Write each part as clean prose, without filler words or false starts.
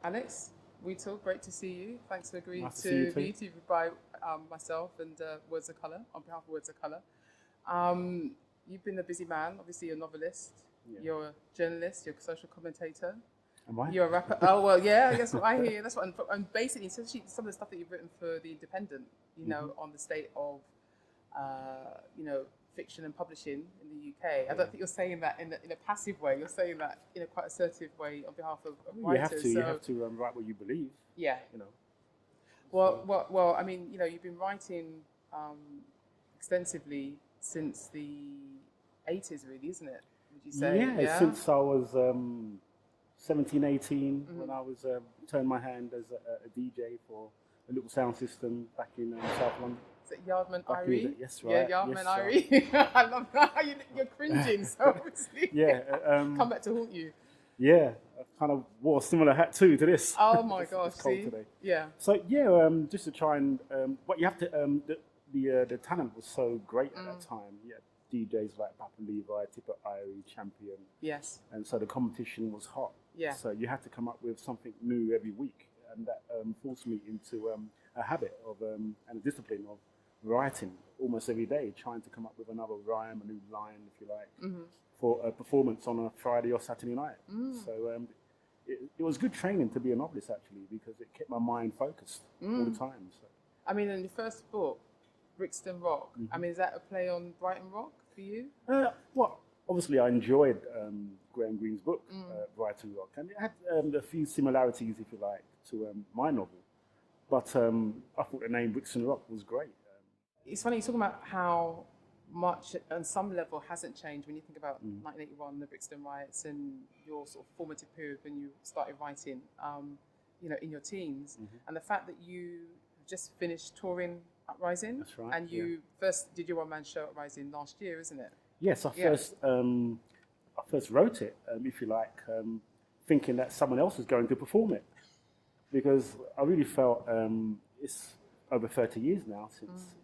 Alex Wheatle, great to see you. Thanks for agreeing Nice to see you to too. be interviewed by myself and Words of Colour, on behalf of Words of Colour. Um, you've been a busy man. Obviously, you're a novelist, Yeah. you're a journalist, you're a social commentator, Am I? you're a rapper. Oh, well, yeah, that's what I hear. That's what, and basically, especially some of the stuff that you've written for The Independent, on the state of, fiction and publishing in the UK. I don't think you're saying that in a passive way. You're saying that in a quite assertive way on behalf of You have writers. to. You have to write what you believe. Yeah. You know. Well. I mean, you've been writing extensively since the 80s, really, isn't it? Would you say? Yeah. Since I was 17, 18, when I was turned my hand as a DJ for a little sound system back in South London. Is it Yardman Back Irie? in yes, right. Yeah, Yardman yes, Irie. I love that. You're cringing, so obviously. Yeah. Come back to haunt you. Yeah. I kind of wore a similar hat too to this. Oh my gosh! It's cold See? today. Yeah. So yeah, just to try and but you have to the talent was so great at that time. Yeah, DJs like Papa Levi, Tipper Irie, Champion. Yes. And so the competition was hot. Yeah. So you had to come up with something new every week, and that forced me into a habit of and a discipline of writing almost every day, trying to come up with another rhyme, a new line, if you like, for a performance on a Friday or Saturday night. So it was good training to be a novelist actually, because it kept my mind focused all the time. So. I mean, in your first book, Brixton Rock. I mean, is that a play on Brighton Rock for you? Well, obviously I enjoyed Graham Greene's book, Brighton Rock, and it had a few similarities, if you like, to my novel. But I thought the name Brixton Rock was great. It's funny, you're talking about how much, on some level, hasn't changed when you think about 1981, the Brixton riots, and your sort of formative period when you started writing, in your teens, and the fact that you just finished touring Uprising. That's right. And you first did your one-man show Uprising last year, isn't it? Yes, I first wrote it, if you like, thinking that someone else was going to perform it, because I really felt it's over 30 years now since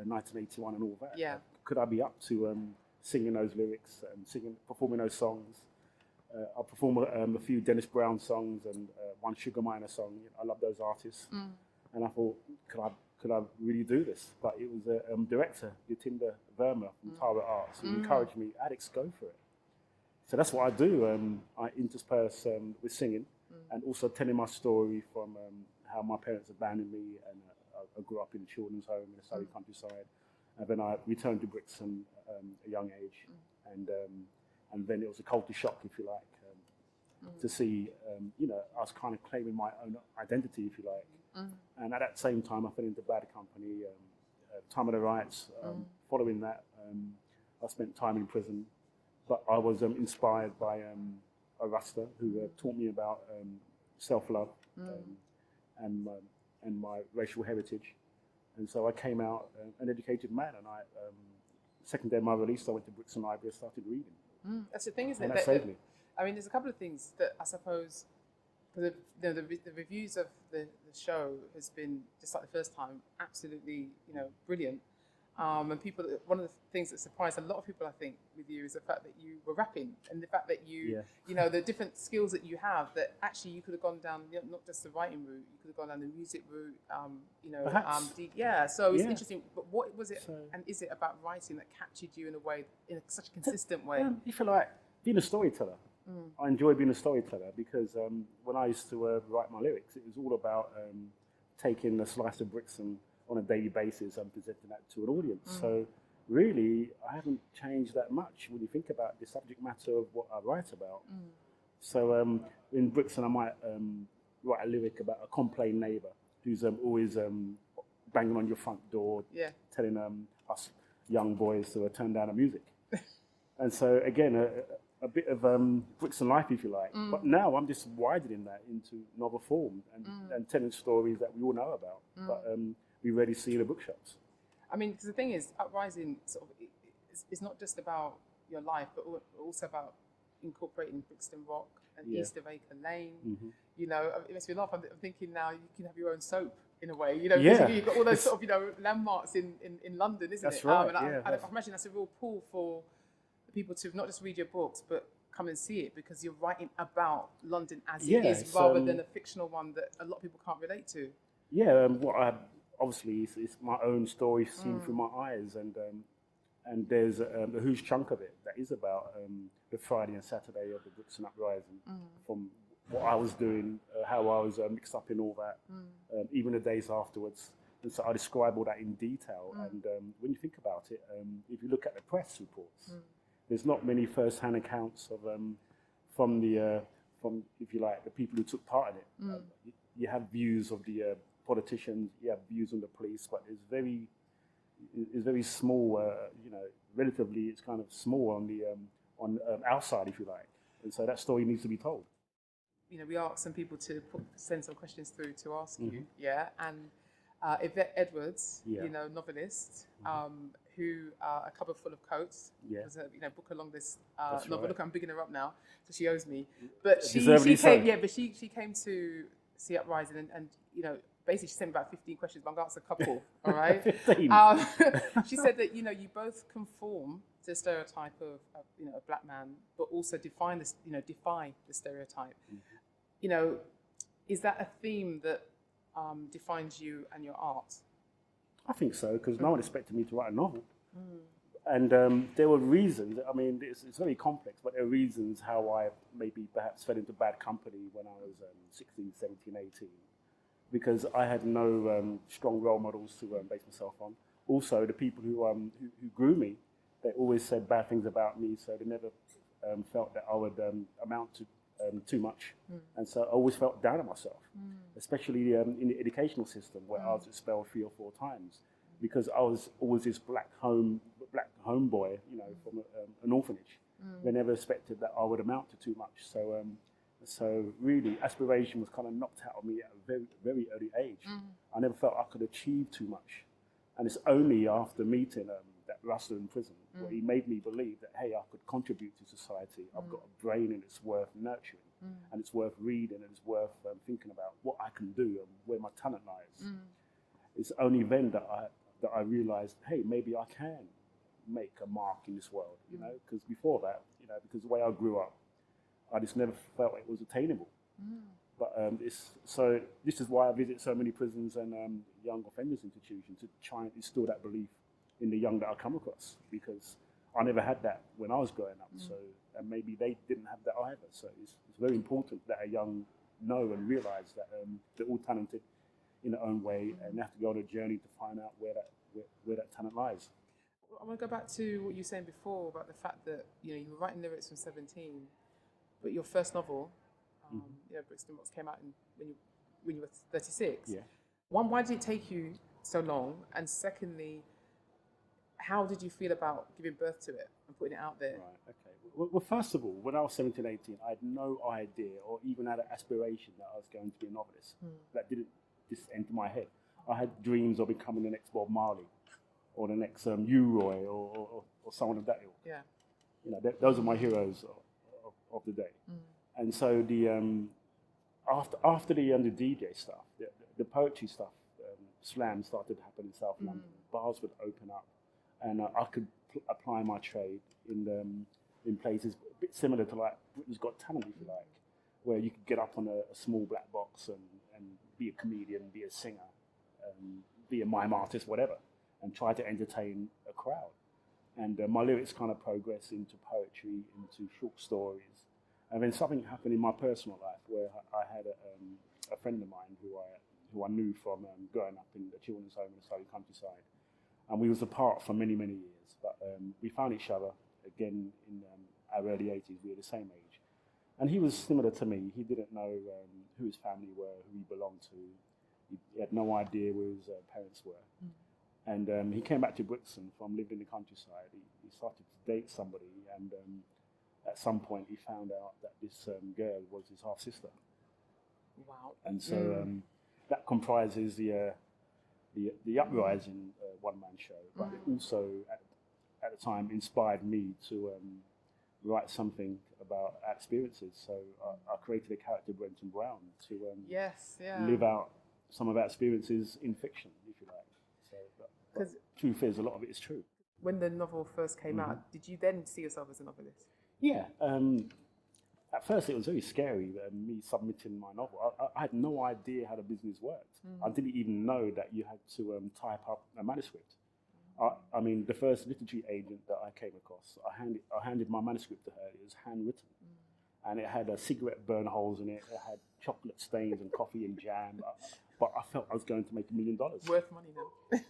1981 and all that. Yeah. Could I be up to singing those lyrics and performing those songs? I performed a few Dennis Brown songs and one Sugar Minor song. I love those artists, and I thought, could I really do this? But it was a director, Yatinda Verma from Tara Arts, who encouraged me, Alex, go for it. So that's what I do. I intersperse with singing and also telling my story from how my parents abandoned me, and I grew up in a children's home in the Surrey countryside. And then I returned to Brixton at a young age, and then it was a culture shock, if you like, to see, us kind of claiming my own identity, if you like. And at that same time, I fell into bad company, time of the riots. Following that, I spent time in prison, but I was inspired by a Rasta who taught me about self-love and my racial heritage. And so I came out an educated man, and second day of my release, I went to Brixton Library and started reading. That's the thing, isn't And it? that saved me. I mean, there's a couple of things that I suppose, because the reviews of the show has been, just like the first time, absolutely, brilliant. And people, one of the things that surprised a lot of people, I think, with you is the fact that you were rapping, and the fact that you, the different skills that you have, that actually you could have gone down, not just the writing route, you could have gone down the music route, Perhaps. So it's interesting. But what was it, and is it about writing that captured you in a way, in such a consistent way? If you like, being a storyteller. I enjoy being a storyteller because when I used to write my lyrics, it was all about taking a slice of Brixton on a daily basis and presenting that to an audience. So really, I haven't changed that much when you think about the subject matter of what I write about. So in Brixton, I might write a lyric about a complain neighbour who's always banging on your front door, telling us young boys to turn down the music. And so again, a bit of Brixton life, if you like. But now I'm just widening that into novel form and telling stories that we all know about, but we rarely see in the bookshops. I mean, because the thing is, Uprising sort of it's not just about your life, but also about incorporating Brixton Rock and East of Acre Lane. It makes me laugh. I'm thinking now you can have your own soap in a way. You've got all those sort of landmarks in London, isn't it? That's right. And I imagine that's a real pull for people to not just read your books, but come and see it because you're writing about London as Yeah, it is, rather than a fictional one that a lot of people can't relate to. Yeah, what I obviously it's my own story seen through my eyes, and there's a huge chunk of it that is about the Friday and Saturday of the Brixton uprising, from what I was doing, how I was mixed up in all that, even the days afterwards. And so I describe all that in detail. And when you think about it, if you look at the press reports, there's not many first-hand accounts of from if you like the people who took part in it. You have views of the politicians, you have views on the police, but it's very small. Relatively, it's kind of small on the our side, if you like. And so that story needs to be told. We asked some people to send some questions through to ask you, and Yvette Edwards, novelist, who a cupboard full of coats, was a book along this novel. Right. Look, I'm bigging her up now, so she owes me. But she came to see Uprising, and basically she sent me about 15 questions, but I'm going to ask a couple. All right. 15. She said that you both conform to the stereotype of a black man, but also defy the stereotype. Is that a theme that defines you and your art? I think so, because no one expected me to write a novel. And there were reasons. I mean, it's very complex, but there are reasons how I maybe perhaps fell into bad company when I was 16, 17, 18. Because I had no strong role models to base myself on. Also, the people who grew me, they always said bad things about me, so they never felt that I would amount to too much. And so I always felt down on myself, especially in the educational system, where I was expelled 3 or 4 times, because I was always this black homeboy, from an orphanage. They never expected that I would amount to too much. So really, aspiration was kind of knocked out of me at a very, very early age. I never felt I could achieve too much. And it's only after meeting that Rasta in prison where he made me believe that, hey, I could contribute to society. I've got a brain and it's worth nurturing. And it's worth reading and it's worth thinking about what I can do and where my talent lies. It's only then that I realized, hey, maybe I can make a mark in this world, because before that, because the way I grew up, I just never felt it was attainable. But this is why I visit so many prisons and young offenders institutions, to try and instill that belief in the young that I come across, because I never had that when I was growing up. So, and maybe they didn't have that either. So it's very important that a young know and realize that they're all talented in their own way, and they have to go on a journey to find out where that talent lies. I want to go back to what you were saying before about the fact that you were writing lyrics from 17, but your first novel, Brixton Rock, came out when you were 36. Yeah. One, why did it take you so long? And secondly, how did you feel about giving birth to it and putting it out there? Right, okay. Well, first of all, when I was 17, 18, I had no idea or even had an aspiration that I was going to be a novelist. That didn't just enter my head. I had dreams of becoming the next Bob Marley or the next U-Roy or someone of that ilk. Yeah. Those are my heroes of the day. And so after the DJ stuff, the poetry stuff, slams started to happen in South London. Bars would open up, and I could apply my trade in places a bit similar to like Britain's Got Talent, if you like, where you could get up on a small black box and be a comedian, be a singer, be a mime artist, whatever, and try to entertain a crowd. And my lyrics kind of progressed into poetry, into short stories. And then something happened in my personal life where I had a friend of mine who I knew from growing up in the children's home in the Surrey countryside. And we was apart for many, many years. But we found each other again in our early 80s. We were the same age. And he was similar to me. He didn't know who his family were, who he belonged to. He had no idea where his parents were. And he came back to Brixton from living in the countryside. He started to date somebody, and at some point he found out that this girl was his half-sister. Wow. And so that comprises the Uprising one-man show, but it also, at the time, inspired me to write something about our experiences. So I created a character, Brenton Brown, to live out some of our experiences in fiction, if you like. But truth is, a lot of it is true. When the novel first came out, did you then see yourself as a novelist? Yeah. at first it was very scary, me submitting my novel. I had no idea how the business worked. I didn't even know that you had to type up a manuscript. I mean, the first literary agent that I came across, I handed my manuscript to her. It was handwritten. And it had cigarette burn holes in it. It had chocolate stains and coffee and jam. But I felt I was going to make $1 million. Worth money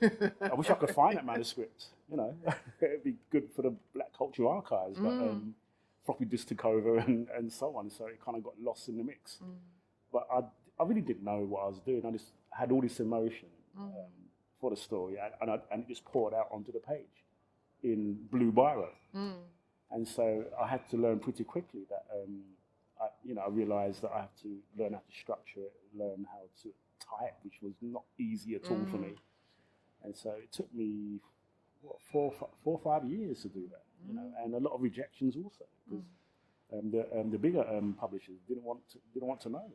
then. I wish I could find that manuscript. You know, it'd be good for the Black Cultural Archives. But floppy disk took over and so on. So it kind of got lost in the mix. But I really didn't know what I was doing. I just had all this emotion for the story, and it just poured out onto the page in blue biro. And so I had to learn pretty quickly that, I realized that I have to learn how to structure it, learn how to type, which was not easy at all for me. And so it took me, 4 or 5 years to do that, and a lot of rejections also, because the bigger publishers didn't want to know.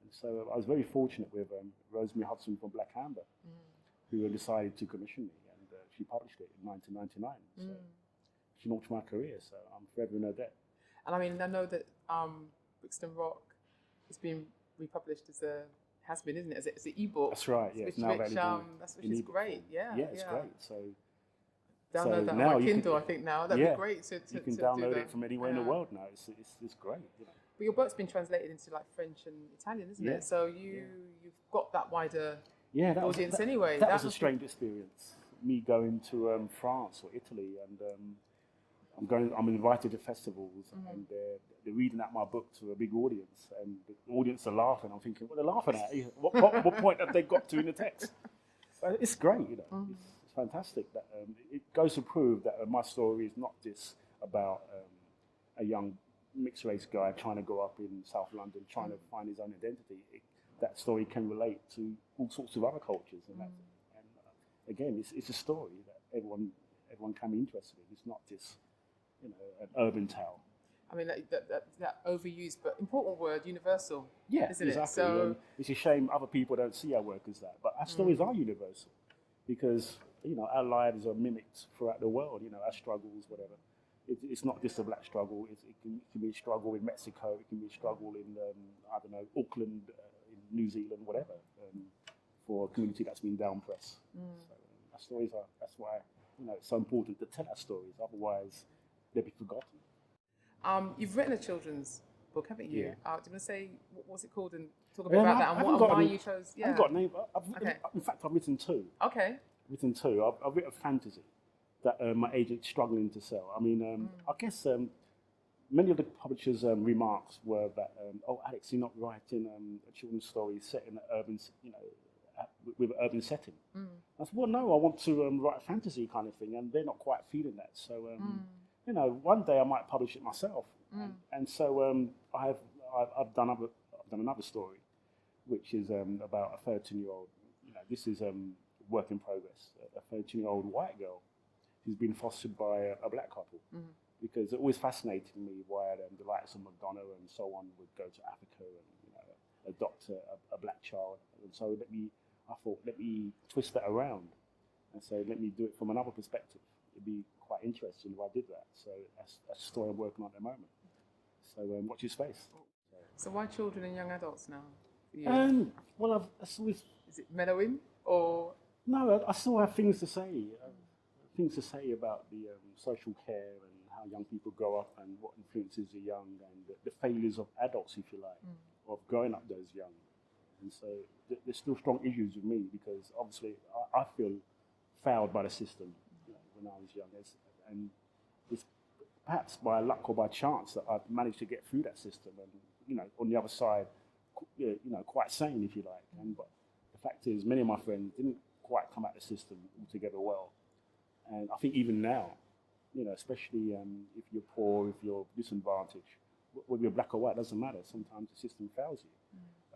And so I was very fortunate with Rosemary Hudson from Black Amber, who decided to commission me, and she published it in 1999. So she launched my career, so I'm forever in her debt. And I mean, I know that Brixton Rock has been republished has been, isn't it? As an ebook. That's right. Yeah, which now available. Which is great. Yeah. Yeah, it's great. So download that on my Kindle, I think now. That'd be great. You can download it from anywhere in the world now. It's great. But your book's been translated into like French and Italian, isn't it? So you've got that wider audience anyway. That was a strange experience. Me going to France or Italy, and I'm invited to festivals, and they're reading out my book to a big audience, and the audience are laughing. I'm thinking, what are they laughing at? What point have they got to in the text? But it's great, It's fantastic. That it goes to prove that my story is not just about a young mixed race guy trying to grow up in South London, trying to find his own identity. That story can relate to all sorts of other cultures, and again, it's a story that everyone can be interested in. It's not just an urban tale. I mean, that overused but important word, universal. Yeah, isn't exactly. it? So it's a shame other people don't see our work as that, but our stories are universal because our lives are mimicked throughout the world. Our struggles, whatever. It's not just a black struggle. It can be a struggle in Mexico. It can be a struggle in Auckland, in New Zealand, whatever. For a community that's been down-pressed. So our stories that's why it's so important to tell our stories, otherwise they'll be forgotten. You've written a children's book, haven't you? Yeah. Do you want to say, what's it called, and talk a bit about that and why you chose... I haven't got a name. In fact, I've written 2. Okay. I've written a fantasy that my agent's struggling to sell. I mean, I guess many of the publishers' remarks were that, Alex, you're not writing a children's story set in an urban, with an urban setting. I said, well, no, I want to write a fantasy kind of thing, and they're not quite feeling that. So, one day I might publish it myself. And so I've done another story, which is about a 13-year-old. This is work in progress. A 13-year-old white girl who's been fostered by a black couple. Because it always fascinated me why the likes of Madonna and so on would go to Africa and adopt a black child. And so I thought, let me twist that around and say, let me do it from another perspective. It'd be quite interesting if I did that. So that's a story I'm working on at the moment. So watch your space. So why children and young adults now for you? Well, Is it mellowing or? No, I still have things to say. Things to say about the social care and how young people grow up and what influences the young and the failures of adults, if you like, of growing up those young. And so there's still strong issues with me because obviously I feel failed by the system when I was young. And it's perhaps by luck or by chance that I've managed to get through that system and, on the other side, quite sane, if you like. But the fact is, many of my friends didn't quite come out of the system altogether well. And I think even now, especially if you're poor, if you're disadvantaged, whether you're black or white, doesn't matter. Sometimes the system fails you.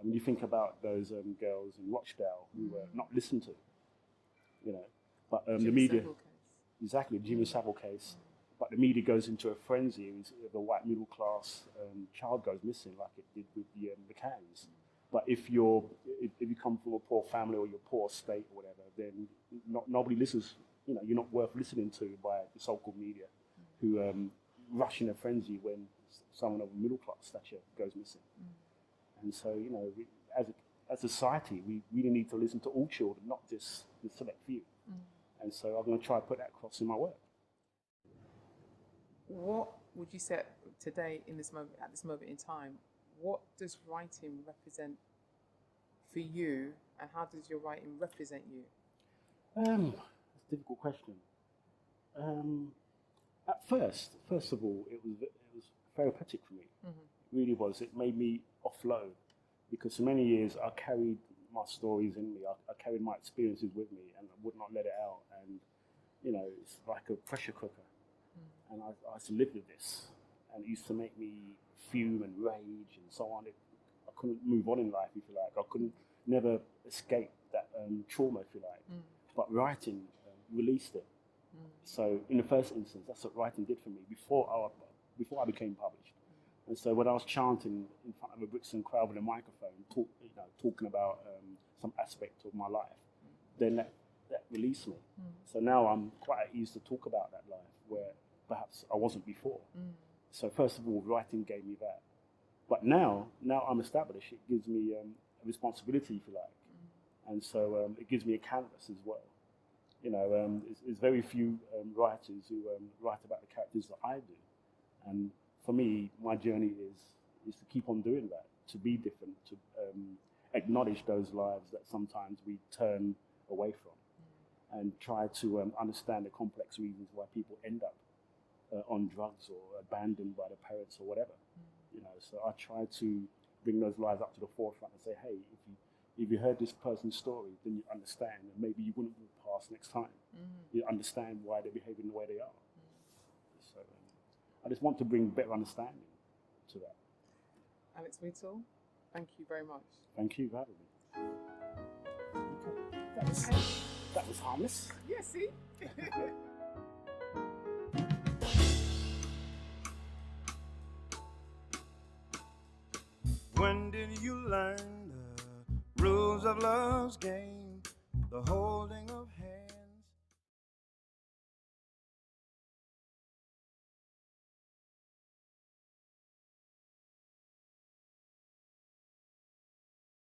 And you think about those girls in Rochdale who were not listened to, but the media, exactly, the Jimmy Savile case. But the media goes into a frenzy if a white middle class child goes missing, like it did with the Cans. But if you come from a poor family or you're poor state or whatever, then nobody listens. You're not worth listening to by the so-called media, who rush in a frenzy when someone of middle class stature goes missing. And so, you know, as a society, we really need to listen to all children, not just the select few. And so I'm going to try to put that across in my work. What would you say today, in this moment, at this moment in time, what does writing represent for you, and how does your writing represent you? That's a difficult question. At first of all, it was therapeutic for me. It really was. It made me offload, because for many years I carried my stories in me. I carried my experiences with me, and I would not let it out. And you know, it's like a pressure cooker. And I used to live with this, and it used to make me fume and rage and so on. I couldn't move on in life, if you like. I couldn't never escape that trauma, if you like. But writing released it. So in the first instance, that's what writing did for me before I became published. And so when I was chanting in front of a Brixton crowd with a microphone, talking about some aspect of my life, then that released me. So now I'm quite at ease to talk about that life where perhaps I wasn't before. So first of all, writing gave me that. But now I'm established, it gives me a responsibility, if you like. And so it gives me a canvas as well. You know, there's very few writers who write about the characters that I do. And for me, my journey is to keep on doing that, to be different, to acknowledge those lives that sometimes we turn away from, and try to understand the complex reasons why people end up on drugs or abandoned by their parents or whatever. You know, so I try to bring those lives up to the forefront and say, hey, if you heard this person's story, then you understand, and maybe you wouldn't walk past next time. You understand why they're behaving the way they are. So I just want to bring better understanding to that. Alex Wheatle, thank you very much. Thank you for having me. Okay. That was harmless. Yeah, see? When did you learn the rules of love's game?